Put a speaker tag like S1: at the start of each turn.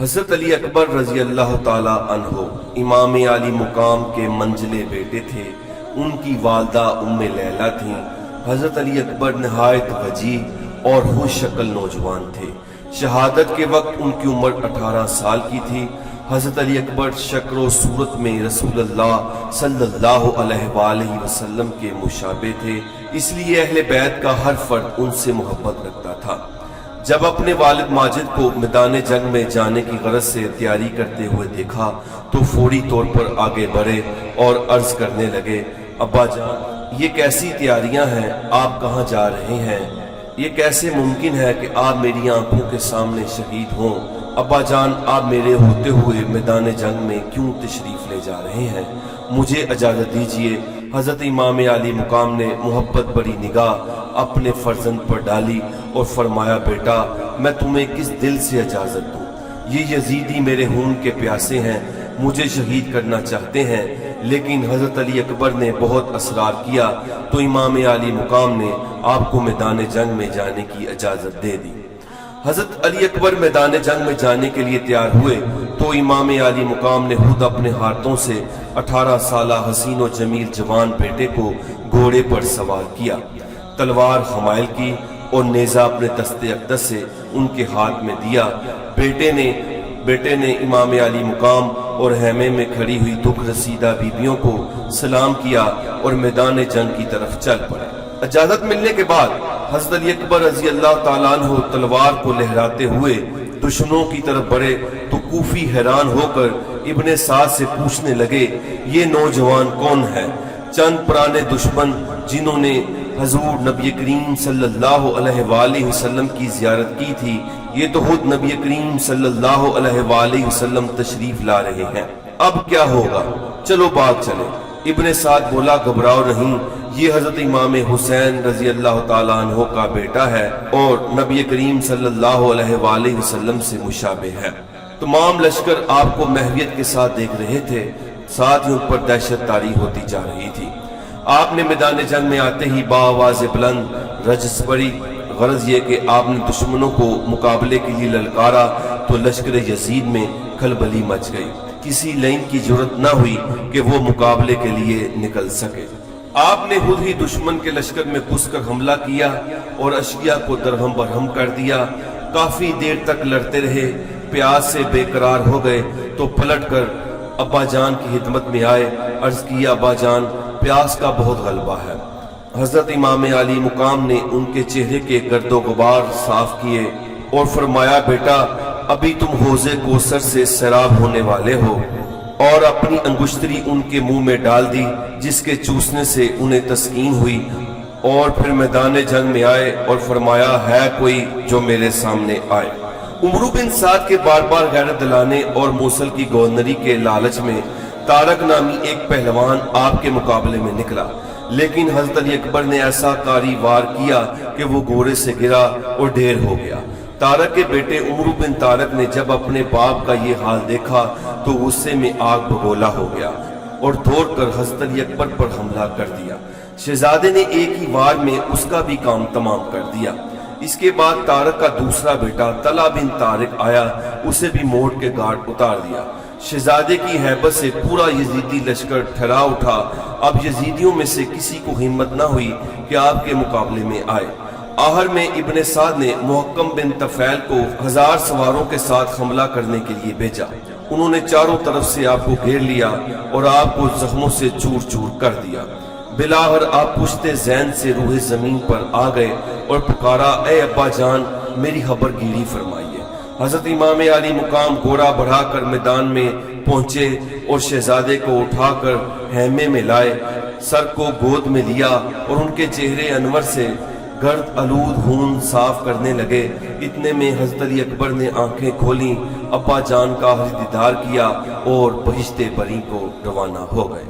S1: حضرت علی اکبر رضی اللہ تعالی عنہ امام علی مقام کے منجلے بیٹے تھے۔ ان کی والدہ ام لیلہ تھیں۔ حضرت علی اکبر نہایت وجیح اور خوش شکل نوجوان تھے۔ شہادت کے وقت ان کی عمر 18 سال کی تھی۔ حضرت علی اکبر شکل و صورت میں رسول اللہ صلی اللہ علیہ وآلہ وسلم کے مشابہ تھے، اس لیے اہل بیت کا ہر فرد ان سے محبت رکھتا تھا۔ جب اپنے والد ماجد کو میدان جنگ میں جانے کی غرض سے تیاری کرتے ہوئے دیکھا تو فوری طور پر آگے بڑھے اور عرض کرنے لگے، ابا جان یہ کیسی تیاریاں ہیں؟ آپ کہاں جا رہے ہیں؟ یہ کیسے ممکن ہے کہ آپ میری آنکھوں کے سامنے شہید ہوں؟ ابا جان آپ میرے ہوتے ہوئے میدان جنگ میں کیوں تشریف لے جا رہے ہیں؟ مجھے اجازت دیجیے۔ حضرت امام علی مقام نے محبت بڑی نگاہ اپنے فرزند پر ڈالی اور فرمایا، بیٹا میں تمہیں کس دل سے اجازت دوں؟ یہ یزیدی میرے خون کے پیاسے ہیں، مجھے شہید کرنا چاہتے ہیں۔ لیکن حضرت علی اکبر نے بہت اصرار کیا تو امام علی مقام نے آپ کو میدان جنگ میں جانے کی اجازت دے دی۔ حضرت علی اکبر میدان جنگ میں جانے کے لیے تیار ہوئے تو امام علی مقام نے خود اپنے ہاتھوں سے 18 سالہ حسین و جمیل جوان بیٹے کو گھوڑے پر سوار کیا، تلوار حمائل کی اور نیزہ اپنے دست اقدس سے ان کے ہاتھ میں دیا۔ بیٹے نے امام علی مقام اور خیمے میں کھڑی ہوئی دکھ رسیدہ بیبیوں کو سلام کیا اور میدان جنگ کی طرف چل پڑے۔ اجازت ملنے کے بعد حضرت علی اکبر رضی اللہ تعالیٰ عنہ تلوار کو لہراتے ہوئے دشمنوں کی طرف بڑھے تو کوفی حیران ہو کر ابن سعد سے پوچھنے لگے، یہ نوجوان کون ہے؟ چند پرانے دشمن جنہوں نے حضور نبی کریم صلی اللہ علیہ وآلہ وسلم کی زیارت کی تھی، یہ تو خود نبی کریم صلی اللہ علیہ وآلہ وسلم تشریف لا رہے ہیں، اب کیا ہوگا؟ چلو باغ چلے۔ ابن سعد بولا، گھبراؤ نہیں، یہ حضرت امام حسین رضی اللہ تعالیٰ عنہ کا بیٹا ہے اور نبی کریم صلی اللہ علیہ وآلہ وسلم سے مشابہ ہے۔ تمام لشکر آپ کو محویت کے ساتھ دیکھ رہے تھے، ساتھ ہی ان پر دہشت طاری ہوتی جا رہی تھی۔ آپ نے میدان جنگ میں آتے ہی بآواز بلند رجس پڑی، غرض یہ کہ آپ نے دشمنوں کو مقابلے کے لیے للکارا تو لشکر یزید میں کھلبلی مچ گئی۔ کسی لین کی جرت نہ ہوئی کہ وہ مقابلے کے لیے نکل سکے۔ آپ نے خود ہی دشمن کے لشکر میں گھس کر حملہ کیا اور اشیاء کو درہم برہم کر دیا۔ کافی دیر تک لڑتے رہے، پیاس سے بے قرار ہو گئے تو پلٹ کر ابا جان کی خدمت میں آئے، عرض کیا، ابا جان پیاس کا بہت غلبہ ہے۔ حضرت امام علی مقام نے ان کے چہرے کے گرد و غبار صاف کیے اور فرمایا، بیٹا ابھی تم حوض کوثر سے سیراب ہونے والے ہو، اور اپنی انگشتری ان کے منہ میں ڈال دی جس کے چوسنے سے انہیں تسکین ہوئی، اور پھر میدان جنگ میں آئے اور فرمایا، ہے کوئی جو میرے سامنے آئے؟ عمرو بن سعد کے بار بار غیرت دلانے اور موصل کی گورنری کے لالچ میں طارق نامی ایک پہلوان آپ کے مقابلے میں نکلا، لیکن حضرت علی اکبر نے ایسا کاری وار کیا کہ وہ گھوڑے سے گرا اور ڈھیر ہو گیا۔ طارق کے بیٹے عمرو بن طارق نے جب اپنے باپ کا یہ حال دیکھا تو غصے میں آگ بگولا ہو گیا اور دوڑ کر حضرت علی اکبر پر حملہ کر دیا۔ شہزادے نے ایک ہی وار میں اس کا بھی کام تمام کر دیا۔ اس کے بعد طارق کا دوسرا بیٹا طلحہ بن طارق آیا، اسے بھی موڑ کے گھاٹ اتار دیا۔ شہزادے کی ہیبت سے پورا یزیدی لشکر ٹھہرا اٹھا۔ اب یزیدیوں میں سے کسی کو ہمت نہ ہوئی کہ آپ کے مقابلے میں آئے۔ آخر میں ابن سعد نے محکم بن طفیل کو 1000 سواروں کے ساتھ حملہ کرنے کے لیے بھیجا۔ انہوں نے چاروں طرف سے آپ کو گھیر لیا اور آپ کو زخموں سے چور چور کر دیا۔ بلاخر آپ پشت زین سے روح زمین پر آ گئے اور پکارا، اے ابا جان میری خبر گیری فرمائیے۔ حضرت امام علی مقام گھوڑا بڑھا کر میدان میں پہنچے اور شہزادے کو اٹھا کر خیمے میں لائے، سر کو گود میں لیا اور ان کے چہرے انور سے گرد آلود خون صاف کرنے لگے۔ اتنے میں حضرت علی اکبر نے آنکھیں کھولیں، ابا جان کا دیدار کیا اور بہشت بری کو روانہ ہو گئے۔